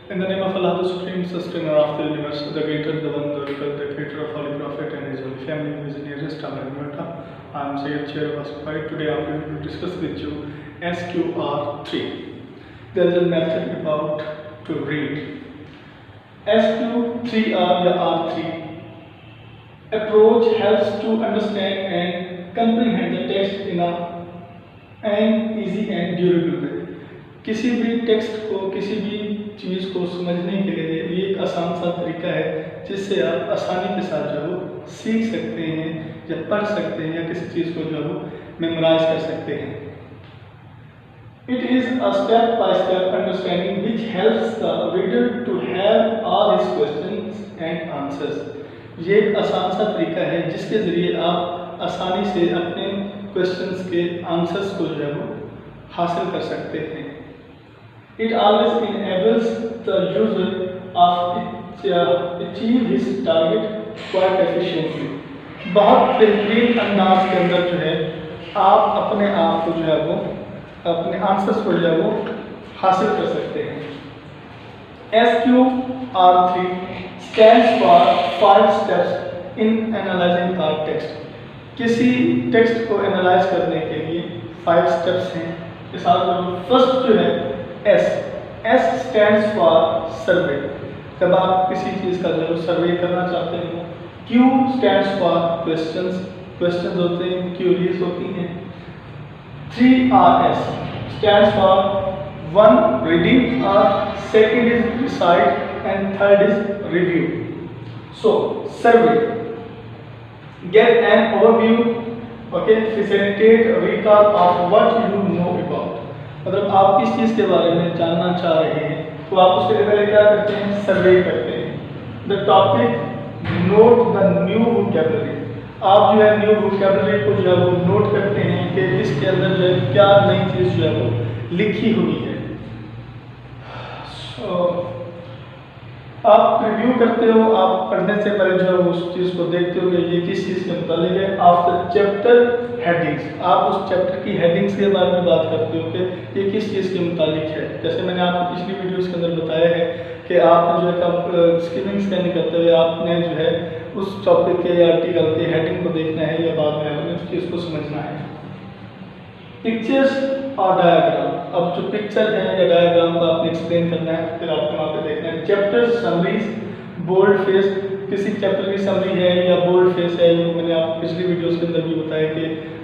In the name of Allah, the Supreme Sustainer of the Universe, the Creator, the One, the Oracle, the Creator of Holy Prophet and His Holy Family, who is the nearest of Al-Mu'ta. I am Sayyid Chair Wasify. Today I am going to discuss with you SQR3. There is a method about to read. SQ3R या R3 approach helps to understand and comprehend the text in an easy and durable way. किसी भी text को, किसी भी चीज़ को समझने के लिए ये एक आसान सा तरीका है जिससे आप आसानी के साथ जो है सीख सकते हैं या पढ़ सकते हैं या किसी चीज़ को जो है मेमोराइज कर सकते हैं. It is a step-by-step understanding which helps the reader to have all his questions and answers. ये एक आसान सा तरीका है जिसके ज़रिए आप आसानी से अपने क्वेश्चंस के आंसर्स को जो है वो हासिल कर सकते हैं. It always enables the user of achieve his target quite efficiently. बहुत बेहतरीन अंदाज के अंदर जो है आप अपने आप को जो है वो अपने आंसर्स को जो है वो हासिल कर सकते हैं. SQR3 stands for 5 steps in analyzing our text. किसी टेक्स्ट को एनालाइज करने के लिए 5 स्टेप्स हैं. फर्स्ट जो है S stands for सर्वे. जब आप किसी चीज़ का जो सर्वे करना चाहते हो. Q stands for questions. Questions होते हैं, क्यूरीज होती हैं. 3RS stands for 1 reading, second is recite and third is review. So survey, get an overview, facilitate recall of what you know about. मतलब आप किस चीज़ के बारे में जानना चाह रहे हैं तो आप उसके लिए पहले क्या करते हैं, सर्वे करते हैं. The topic, note the new vocabulary. आप जो है न्यू वोकैबुलरी को जो है वो नोट करते हैं कि इसके अंदर जो है क्या नई चीज़ जो है वो लिखी हुई है. आप रिव्यू करते हो, आप पढ़ने से पहले जो है उस चीज़ को देखते हो कि ये किस चीज़ के मुतालिक है. आफ्टर चैप्टर हेडिंग्स, आप उस चैप्टर की हेडिंग्स के बारे में बात करते हो कि ये किस चीज़ के मुतालिक है. जैसे मैंने आपको पिछली वीडियोस के अंदर बताया है कि आपने जो है स्किमिंग स्कैनिंग करते हुए आपने जो है उस टॉपिक के या आर्टिकल के हेडिंग को देखना है या बाद में आपने उस चीज़ को समझना है. पिक्चर्स और डायग्राम. अब जो पिक्चर है या डायग्राम को आपने एक्सप्लेन करना है, फिर आपको वहाँ पे देखना है. Chapter summaries, bold face. किसी चैप्टर की समरी है या बोल्ड फेस है, ये मैंने आपको पिछली वीडियोस के अंदर भी बताया कि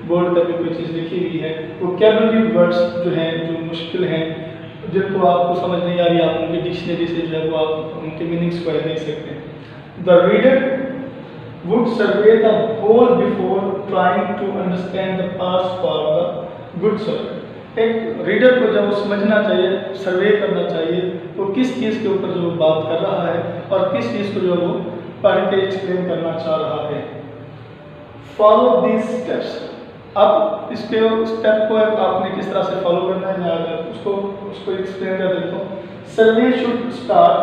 बोल्ड करके कोई चीज़ लिखी हुई है. वोकैबुलरी वर्ड्स जो हैं जो मुश्किल हैं जिनको आपको समझ नहीं आ रही, आप उनकी डिक्शनरी से जो है वो आप उनके मीनिंग्स को नहीं सकते. The reader would survey the whole before trying to understand the parts for the good survey. एक रीडर को जब वो समझना चाहिए, सर्वे करना चाहिए वो किस चीज़ के ऊपर जो बात कर रहा है और किस चीज़ को जो वो पढ़ के एक्सप्लेन करना चाह रहा है. Follow these steps. अब इसके स्टेप को आपने किस तरह से फॉलो करना है मैं अगर उसको एक्सप्लेन कर देता हूँ. Survey should start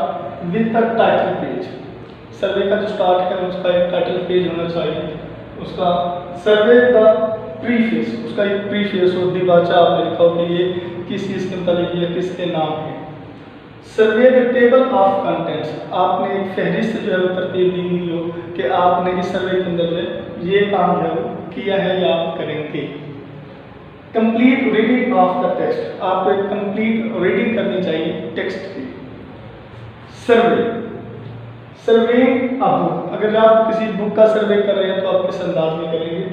with the title page. Survey का जो स्टार्ट है उसका एक टाइटल पेज होना चाहिए. उसका सर्वे द प्रीफेस, उसका एक प्रीफेस हो, दिबाचा आपने लिखा हो कि ये किस चीज़ के मुताबिक ये किसके नाम है. सर्वे द टेबल ऑफ कंटेंट्स. आपने एक फहरिस्त जो है वो तरतीब दी हुई हो कि आपने इस सर्वे के अंदर जो ये काम जो है वो किया है या आप करेंगे. Complete reading of the text. आपको एक कंप्लीट रीडिंग करनी चाहिए टेक्स्ट की. सर्वे, सर्वेइंग अ बुक. अगर आप किसी बुक का सर्वे कर रहे हैं तो आप किस अंदाज में करेंगे.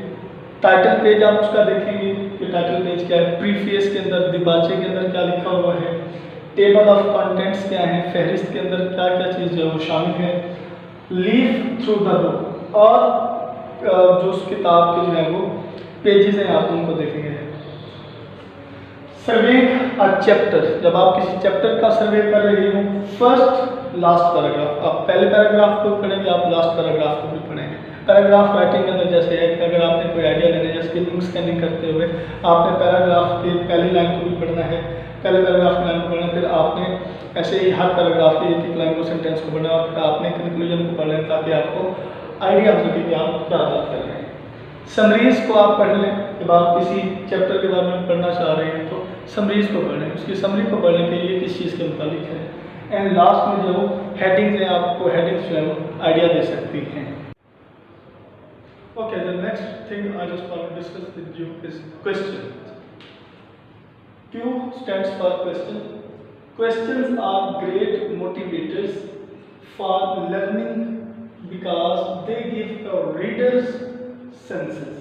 टाइटल पेज आप उसका देखेंगे कि टाइटल पेज क्या है. प्रीफेस के अंदर, दिबाचे के अंदर क्या लिखा हुआ है. टेबल ऑफ कंटेंट्स क्या है, फहरिस्त के अंदर क्या क्या चीज़ जो है वो शामिल है. Leaf through the book. और जो उस किताब के जो है वो पेजेस हैं आप उनको देखेंगे. Surveying a chapter. जब आप किसी चैप्टर का सर्वे कर रहे हो, फर्स्ट लास्ट पैराग्राफ. आप पहले पैराग्राफ को पढ़ेंगे, आप लास्ट पैराग्राफ को भी पढ़ेंगे. पैराग्राफ राइटिंग के अंदर जैसे है कि अगर आपने कोई आइडिया लेना है, जैसे स्किमिंग स्कैनिंग करते हुए आपने पैराग्राफ की पहली लाइन को भी पढ़ना है, पहले पैराग्राफ की लाइन को पढ़ना है, फिर आपने ऐसे ही हर पैराग्राफ की एक लाइन को, सेंटेंस को पढ़ना और फिर आपने कंक्लूजन को पढ़ लें ताकि आपको आइडिया हो सके कि आप क्या बात कर रहे हैं. समरीज को आप पढ़ लें. जब आप किसी चैप्टर के बारे में पढ़ना चाह रहे हैं तो समरीज को पढ़ लें, उसकी समरी को पढ़ लें कि ये किस चीज़ के मुतालिक है. एंड लास्ट में जो हेडिंग्स है, आपको हेडिंग्स जो है आइडिया दे सकती हैं। Okay, the next thing I just want to discuss with you is questions. Q stands for question. Questions are great motivators for learning because they give the readers senses.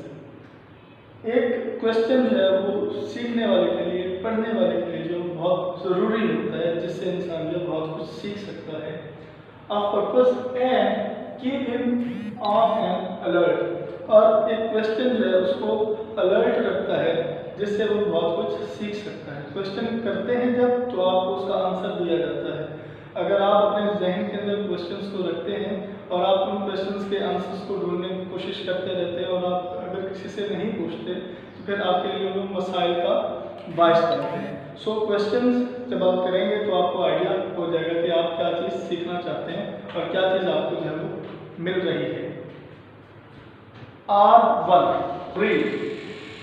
एक question जो है वो सीखने वाले के लिए, पढ़ने वाले के लिए जो बहुत ज़रूरी होता है, जिससे इंसान जो बहुत कुछ सीख सकता है। Of purpose and keep him on an alert. और एक क्वेश्चन जो है उसको अलर्ट रखता है, जिससे वो बहुत कुछ सीख सकता है। क्वेश्चन करते हैं जब, तो आपको उसका आंसर दिया जाता है। अगर आप अपने जहन के अंदर क्वेश्चंस को रखते हैं और आप उन क्वेश्चंस के आंसर्स को ढूंढने की कोशिश करते रहते हैं और आप अगर किसी से नहीं पूछते तो फिर आपके लिए वो मसाइल का बायस बनते हैं। सो क्वेश्चंस जब आप करेंगे तो आपको आइडिया हो जाएगा कि आप क्या चीज़ सीखना चाहते हैं और क्या चीज़ आपको जो है वो मिल रही है। R1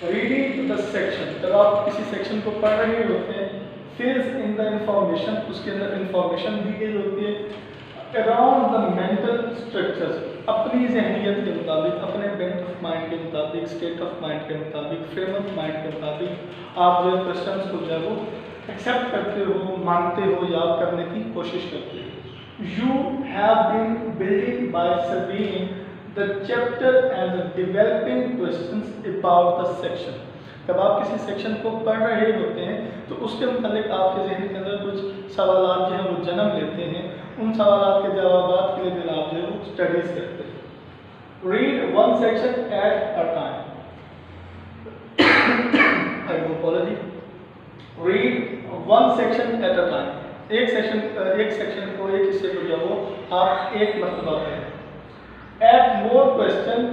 reading the section. जब आप किसी सेक्शन को पढ़ रहे होते हैं, फिल्स इन द इंफॉर्मेशन, उसके अंदर इंफॉर्मेशन दी गई होती है अराउंड द मेंटल स्ट्रक्चर्स, अपनी जहनीत के मुताबिक, अपने बेंट ऑफ माइंड के मुताबिक, स्टेट ऑफ माइंड के मुताबिक, फ्रेम ऑफ माइंड के मुताबिक आप जो क्वेश्चंस को जो है वो एक्सेप्ट करते हो, मानते हो, याद करने की कोशिश करते हो। You have been building by serving the chapter and the developing questions about the section. जब आप किसी सेक्शन को पढ़ रहे होते हैं तो उसके मुताबिक आपके जहन के अंदर कुछ सवालात जो हैं वो जन्म लेते हैं। उन सवालात के जवाबात के लिए फिर आप जो है वो स्टडीज करते हैं। Read one section at a time. I do apology. Read one section at a time. एक सेक्शन को, एक हिस्से को जो है वो आप एक मरतबा पढ़ें। Add more questions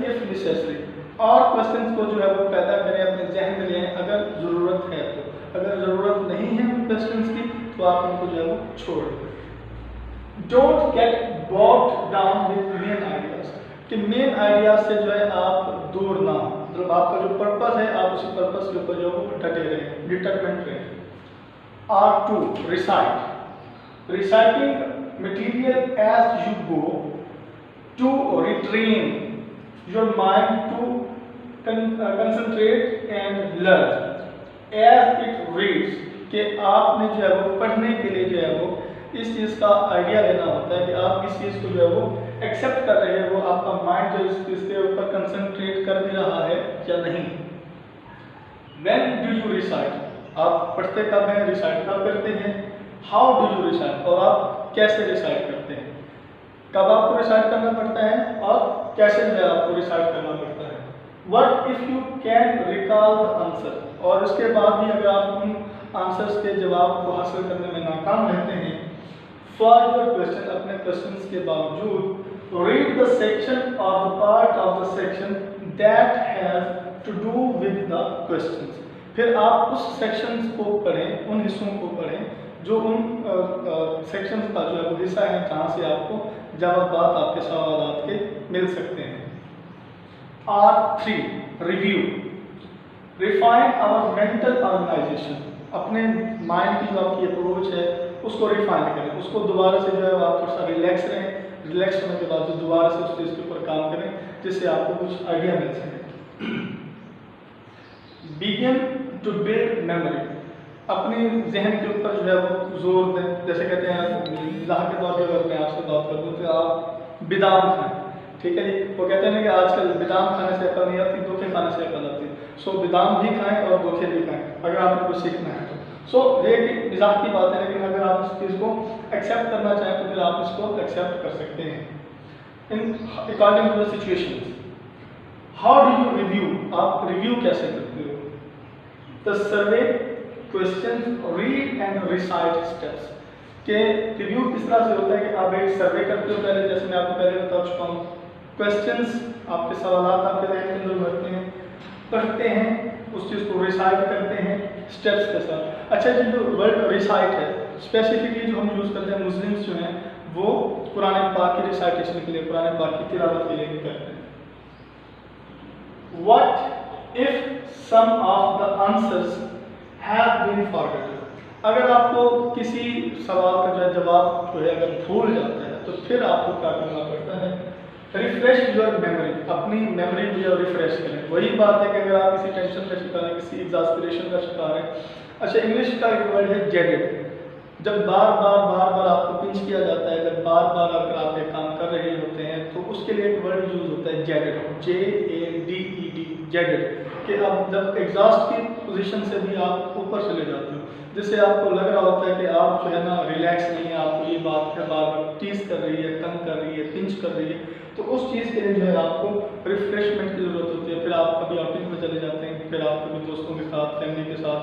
if necessary, और क्वेश्चंस को जो है वो पैदा करें, अपने जहन में लें अगर ज़रूरत है तो। अगर ज़रूरत नहीं है उन क्वेश्चंस की तो आप उनको जो है वो छोड़ दें। Don't get bogged down with main ideas, कि मेन आइडियाज से जो है आप दूर ना हो, मतलब आपका जो पर्पस है आप उसी पर्पस के ऊपर जो है वो डटे रहें, डिटरमेंट रहें। R2 recite. Reciting material as you go to retrain your mind to concentrate and learn as it reads, कि आपने जो है वो पढ़ने के लिए जो है वो इस चीज़ का आइडिया लेना होता है कि आप किस चीज़ को जो है वो एक्सेप्ट कर रहे हैं, वो आपका माइंड जो इस चीज़ के ऊपर कंसंट्रेट कर भी रहा है या नहीं। When do you recite? आप पढ़ते कब हैं, रिसाइट कब करते हैं। How do you recite? और आप कैसे रिसाइट करते हैं, कब आपको रिसाइट करना पड़ता है और कैसे जो है आपको रिसाइट करना पड़ता है। What if you can't recall the answer? और उसके बाद भी अगर आप उन आंसर्स के जवाब को हासिल करने में नाकाम रहते हैं, for your question, अपने क्वेश्चंस के बावजूद read the section or the part of the section that has to do with the questions। फिर आप उस सेक्शंस को पढ़ें, उन हिस्सों को पढ़ें जो उन सेक्शंस का जो है वो हिस्सा है जहाँ से आपको जवाबात आपके सवालात के मिल सकते हैं। R3 review. Refine our mental organization. अपने माइंड की जो आपकी अप्रोच है उसको रिफाइन करें, उसको दोबारा से जो है आप थोड़ा सा रिलैक्स रहें, रिलैक्स होने के बाद जो दोबारा से उस चीज़ के ऊपर काम करें जिससे आपको कुछ आइडिया मिल सके। Begin to build memory. अपने जहन के ऊपर जो है वो जोर दें। जैसे कहते हैं मिजाह के तौर पर अगर मैं आपसे बात करूँ तो आप बादाम खाएं, ठीक है जी। वो कहते हैं कि आजकल बादाम खाने से अकल नहीं आती, धोखे खाने से अकल आती है। सो बादाम भी खाएं और धोखे भी खाएं अगर आपने कुछ सीखना है तो। सो ये मिजाह की बात है, लेकिन अगर आप इस चीज़ को एक्सेप्ट करना चाहें तो फिर आप इसको एक्सेप्ट कर सकते हैं in according to the situation. How do you review. आप रिव्यू कैसे करते हो। The survey question read and recite steps. के रिव्यू किस तरह से होता है कि आप एक सर्वे करते हो पहले, जैसे मैं आपको पहले बता चुका हूँ। क्वेश्चंस आपके सवालात आपके जहन के अंदर भरते हैं, पढ़ते हैं, उस चीज़ को रिसाइट करते हैं स्टेप्स के साथ। अच्छा जी, जो वर्ड रिसाइट है स्पेसिफिकली जो हम यूज़ करते हैं मुस्लिम्स जो हैं वो कुरान पाक की रिसाइटेशन के लिए, कुरान पाक की तिलावत के लिए भी करते हैं। What if some of the answers have been forgotten? अगर आपको किसी सवाल का जो है जवाब जो है अगर भूल जाता है तो फिर आपको क्या करना पड़ता है, रिफ्रेश योर मेमोरी, अपनी मेमोरी को जो रिफ्रेश करें। वही बात है कि अगर आप किसी टेंशन का शिकार है, किसी एग्जास्पिरेशन का शिकार है। अच्छा, इंग्लिश का एक वर्ड है जेडेड। जब बार बार आपको पिंच किया जाता है, जब बार बार अगर आप एक काम कर रहे होते हैं तो उसके लिए एक वर्ड यूज होता है जेडेड, JADED, जेडेड, कि आप जब एग्जॉस्ट की पोजीशन से भी आप ऊपर चले जाते हो, जिससे आपको लग रहा होता है कि आप जो है ना रिलैक्स नहीं है, आपको ये बात है बार बार टीज कर रही है, तंग कर रही है, पिंच कर रही है, तो उस चीज़ के लिए जो है आपको रिफ्रेशमेंट की ज़रूरत होती है। फिर आप कभी आउटिंग में चले जाते हैं, फिर आप कभी दोस्तों के साथ, फैमिली के साथ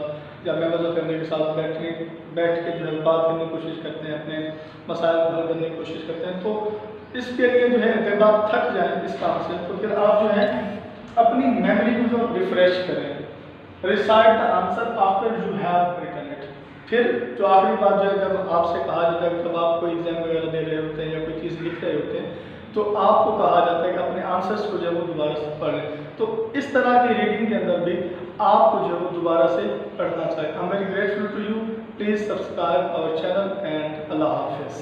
या मेम्बर्स ऑफ फैमिली के साथ बैठ के जो है बात करने की कोशिश करते हैं, अपने मसाइल को हल करने की कोशिश करते हैं। तो इसके लिए जो है जब आप थक जाएँ इस काम से तो फिर आप जो है अपनी मेमोरी को जो रिफ्रेश करें, recite the answer after you have written it. फिर जो आखिरी बात जो है, जब आपसे कहा जाता है, जब आप कोई एग्जाम वगैरह दे रहे होते हैं या कोई चीज़ लिख रहे होते हैं, तो आपको कहा जाता है कि अपने आंसर्स को जो है वो दोबारा से पढ़ लें। तो इस तरह की रीडिंग के अंदर भी आपको जो है वो दोबारा से पढ़ना चाहिए। I am very grateful to you, please subscribe our channel and अल्लाह हाफिज़।